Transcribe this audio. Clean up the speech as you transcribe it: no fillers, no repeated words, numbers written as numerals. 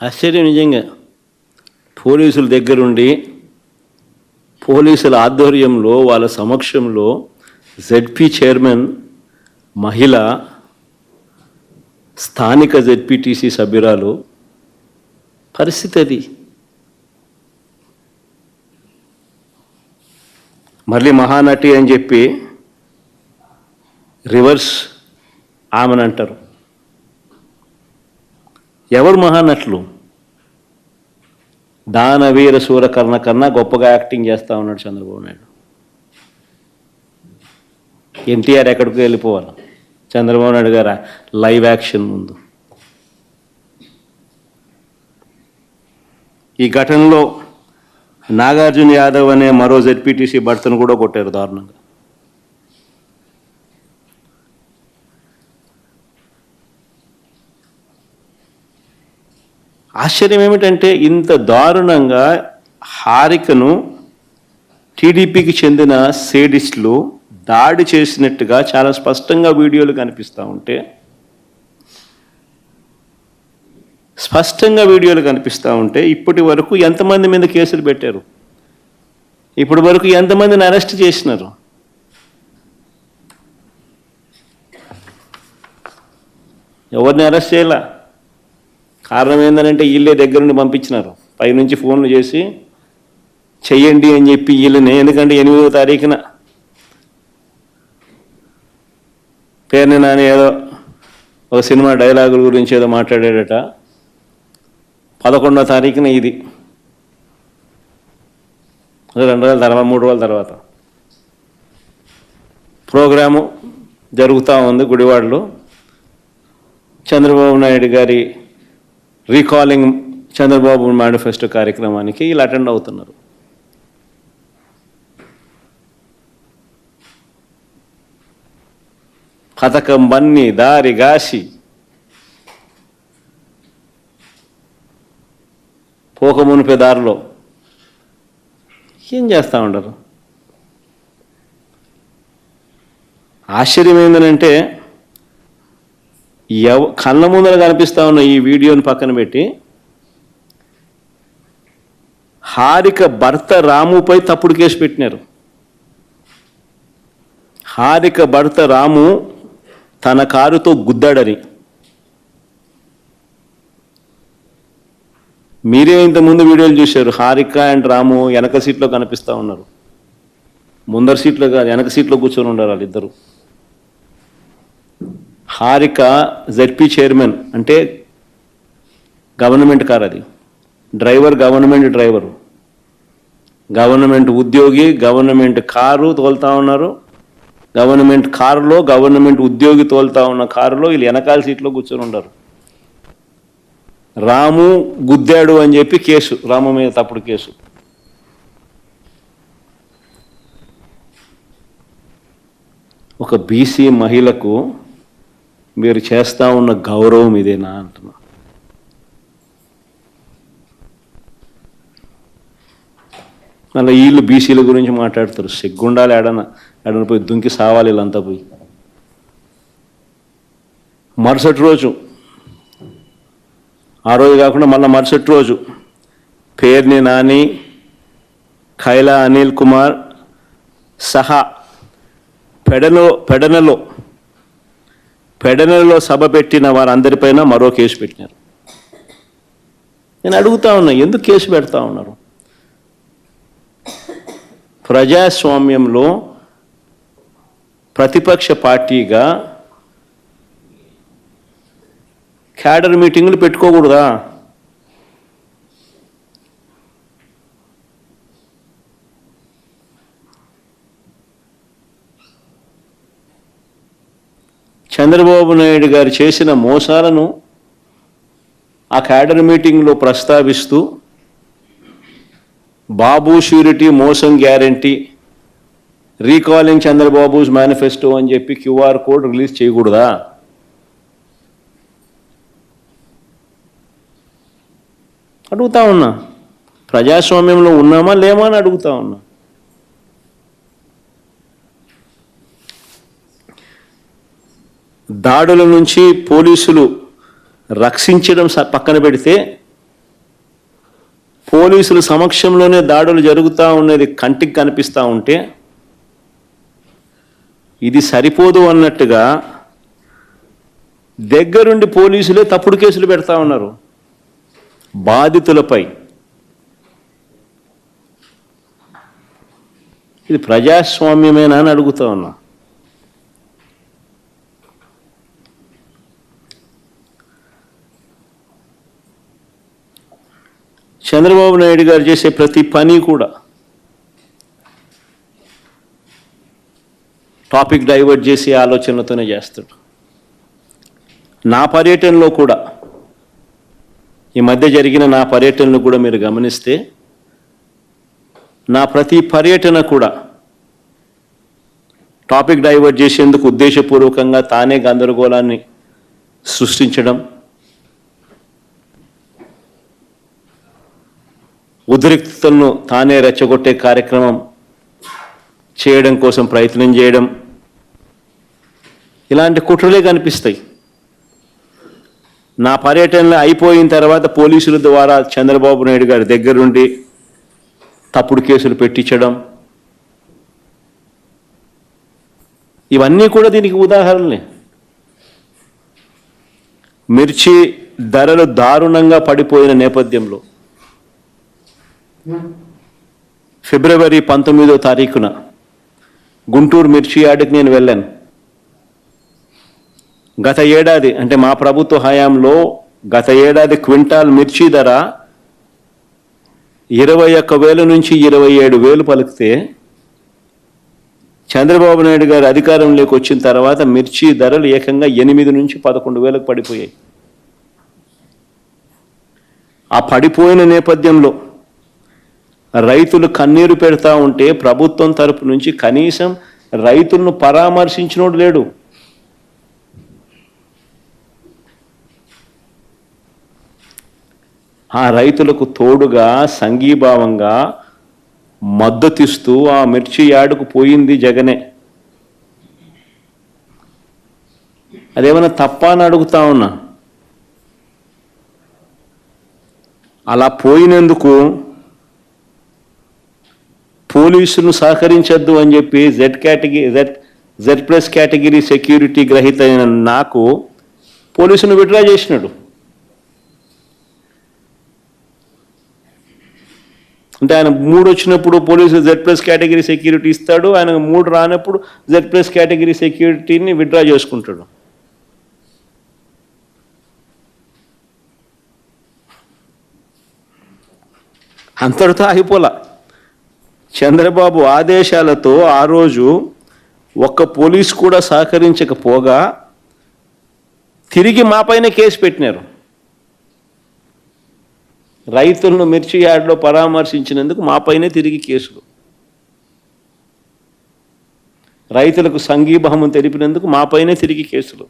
ఆశ్చర్యం నిజంగా. పోలీసుల దగ్గరుండి పోలీసుల ఆధ్వర్యంలో వాళ్ళ సమక్షంలో జెడ్పీ చైర్మన్ మహిళ, స్థానిక జెడ్పీటీసీ సభ్యురాలు పరిస్థితి అది. మళ్ళీ మహానటి అని చెప్పి రివర్స్ ఆమెను అంటారు. ఎవరు మహానటులు? దానవీర సూరకర్ణ కన్నా గొప్పగా యాక్టింగ్ చేస్తూ ఉన్నాడు చంద్రబాబు నాయుడు. ఎన్టీఆర్ ఎక్కడికి వెళ్ళిపోవాలి, చంద్రబాబు నాయుడు గారు లైవ్ యాక్షన్ ముందు. ఈ ఘటనలో నాగార్జున యాదవ్ అనే మరో జెడ్పీటీసీ భర్తను కూడా కొట్టారు దారుణంగా. ఆశ్చర్యం ఏమిటంటే ఇంత దారుణంగా హారికను టీడీపీకి చెందిన సేడిస్టులు దాడి చేసినట్టుగా చాలా స్పష్టంగా వీడియోలు కనిపిస్తూ ఉంటే ఇప్పటి వరకు ఎంతమంది మీద కేసులు పెట్టారు? ఇప్పటి వరకు ఎంతమందిని అరెస్ట్ చేసినారు? ఎవరిని అరెస్ట్ చేయాల? కారణం ఏంటంటే వీళ్ళే దగ్గర నుండి పంపించినారు, పైనుంచి ఫోన్లు చేసి చెయ్యండి అని చెప్పి వీళ్ళని. ఎందుకంటే 8వ తారీఖున పేరుని నాని ఏదో ఒక సినిమా డైలాగుల గురించి ఏదో మాట్లాడాడట. 11వ తారీఖున ఇది 2 రోజుల తర్వాత 3 రోజుల తర్వాత ప్రోగ్రాము జరుగుతూ ఉంది గుడివాడలో. చంద్రబాబు నాయుడు గారి రీకాలింగ్ చంద్రబాబు మేనిఫెస్టో కార్యక్రమానికి వీళ్ళు అటెండ్ అవుతున్నారు. పథకం బన్ని దారి గాసి పోకమునిపే దారిలో ఏం చేస్తూ ఉంటారు? ఆశ్చర్యం ఏంటంటే కళ్ళ ముందర కనిపిస్తూ ఉన్న ఈ వీడియోని పక్కన పెట్టి హారిక భర్త రాముపై తప్పుడు కేసు పెట్టినారు. హారిక భర్త రాము తన కారుతో గుద్దాడని. మీరే ఇంతకుముందు వీడియోలు చూశారు. హారిక అండ్ రాము వెనక సీట్లో కనిపిస్తూ ఉన్నారు, ముందర సీట్లో కాదు, వెనక సీట్లో కూర్చొని ఉన్నారు వాళ్ళిద్దరు. హారిక జెడ్పీ చైర్మన్ అంటే గవర్నమెంట్ కారు, అది డ్రైవర్ గవర్నమెంట్ డ్రైవరు, గవర్నమెంట్ ఉద్యోగి, గవర్నమెంట్ కారు తోలుతా ఉన్నారు. గవర్నమెంట్ కారులో గవర్నమెంట్ ఉద్యోగి తోలుతా ఉన్న కారులో వీళ్ళు వెనకాల సీట్లో కూర్చొని ఉంటారు. రాము గుద్దాడు అని చెప్పి కేసు, రాము మీద తప్పుడు కేసు. ఒక బీసీ మహిళకు మీరు చేస్తూ ఉన్న గౌరవం ఇదేనా అంటున్నా. మళ్ళీ వీళ్ళు బీసీల గురించి మాట్లాడతారు. సిగ్గుండాలి, ఏడన పోయి దుంకి సావాలి వీళ్ళంతా పోయి. మరుసటి రోజు, ఆ రోజు కాకుండా మళ్ళీ మరుసటి రోజు పేర్ని నాని, ఖైలా అనిల్ కుమార్ సహా పెడనలో సభ పెట్టిన వారందరిపైన మరో కేసు పెట్టినారు. నేను అడుగుతా ఉన్నా, ఎందుకు కేసు పెడతా ఉన్నారు? ప్రజాస్వామ్యంలో ప్రతిపక్ష పార్టీగా క్యాడర్ మీటింగులు పెట్టుకోకూడదా? చంద్రబాబు నాయుడు గారు చేసిన మోసాలను ఆ క్యాడర్ మీటింగ్లో ప్రస్తావిస్తూ బాబు ష్యూరిటీ మోసం గ్యారంటీ, రీకాలింగ్ చంద్రబాబుస్ మేనిఫెస్టో అని చెప్పి QR కోడ్ రిలీజ్ చేయకూడదా? అడుగుతా ఉన్నా. ప్రజాస్వామ్యంలో ఉన్నామా లేమా అని అడుగుతా ఉన్నా. దాడుల నుంచి పోలీసులు రక్షించడం పక్కన పెడితే పోలీసుల సమక్షంలోనే దాడులు జరుగుతూ ఉన్నది కంటికి కనిపిస్తూ ఉంటే ఇది సరిపోదు అన్నట్టుగా దగ్గరుండి పోలీసులే తప్పుడు కేసులు పెడతా ఉన్నారు బాధితులపై. ఇది ప్రజాస్వామ్యమేనా అని అడుగుతా ఉన్నా. చంద్రబాబు నాయుడు గారు చేసే ప్రతి పని కూడా టాపిక్ డైవర్ట్ చేసే ఆలోచనలతోనే చేస్తాడు. నా పర్యటనలో కూడా, ఈ మధ్య జరిగిన నా పర్యటనలు కూడా మీరు గమనిస్తే, నా ప్రతి పర్యటన కూడా టాపిక్ డైవర్ట్ చేసేందుకు ఉద్దేశపూర్వకంగా తానే గందరగోళాన్ని సృష్టించడం, ఉద్రిక్తతలను తానే రెచ్చగొట్టే కార్యక్రమం చేయడం కోసం ప్రయత్నం చేయడం, ఇలాంటి కుట్రలే కనిపిస్తాయి. నా పర్యటనలు అయిపోయిన తర్వాత పోలీసుల ద్వారా చంద్రబాబు నాయుడు గారి దగ్గరుండి తప్పుడు కేసులు పెట్టించడం, ఇవన్నీ కూడా దీనికి ఉదాహరణలే. మిర్చి ధరలు దారుణంగా పడిపోయిన నేపథ్యంలో ఫిబ్రవరి 19వ తారీఖున గుంటూరు మిర్చి యార్డుకి నేను వెళ్ళాను. గత ఏడాది అంటే మా ప్రభుత్వ హయాంలో గత ఏడాది క్వింటాల్ మిర్చి ధర 21,000 నుంచి 27,000 పలికితే చంద్రబాబు నాయుడు గారు అధికారంలోకి వచ్చిన తర్వాత మిర్చి ధరలు ఏకంగా 8 నుంచి 11,000 పడిపోయాయి. ఆ పడిపోయిన నేపథ్యంలో రైతులు కన్నీరు పెడతా ఉంటే ప్రభుత్వం తరపు నుంచి కనీసం రైతులను పరామర్శించినోడు లేడు. ఆ రైతులకు తోడుగా సంఘీభావంగా మద్దతిస్తూ ఆ మిర్చి యార్డుకు పోయింది జగనే. అదేమన్నా తప్ప అని అడుగుతా ఉన్నా. అలా పోయినందుకు పోలీసులను సహకరించద్దు అని చెప్పి జెడ్ ప్లస్ కేటగిరీ సెక్యూరిటీ గ్రహీత అయిన నాకు పోలీసును విత్డ్రా చేసినాడు. అంటే ఆయన 3 వచ్చినప్పుడు police Z plus category security ఇస్తాడు, ఆయన 3 రానప్పుడు జెడ్ ప్లస్ కేటగిరీ సెక్యూరిటీని విత్డ్రా చేసుకుంటాడు. అంతటితో ఆగిపోలా. చంద్రబాబు ఆదేశాలతో ఆ రోజు ఒక్క పోలీసు కూడా సహకరించకపోగా తిరిగి మాపైన కేసు పెట్టినారు. రైతులను మిర్చి యార్డులో పరామర్శించినందుకు మాపైనే తిరిగి కేసులు, రైతులకు సంఘీభావం తెలిపినందుకు మాపైనే తిరిగి కేసులు.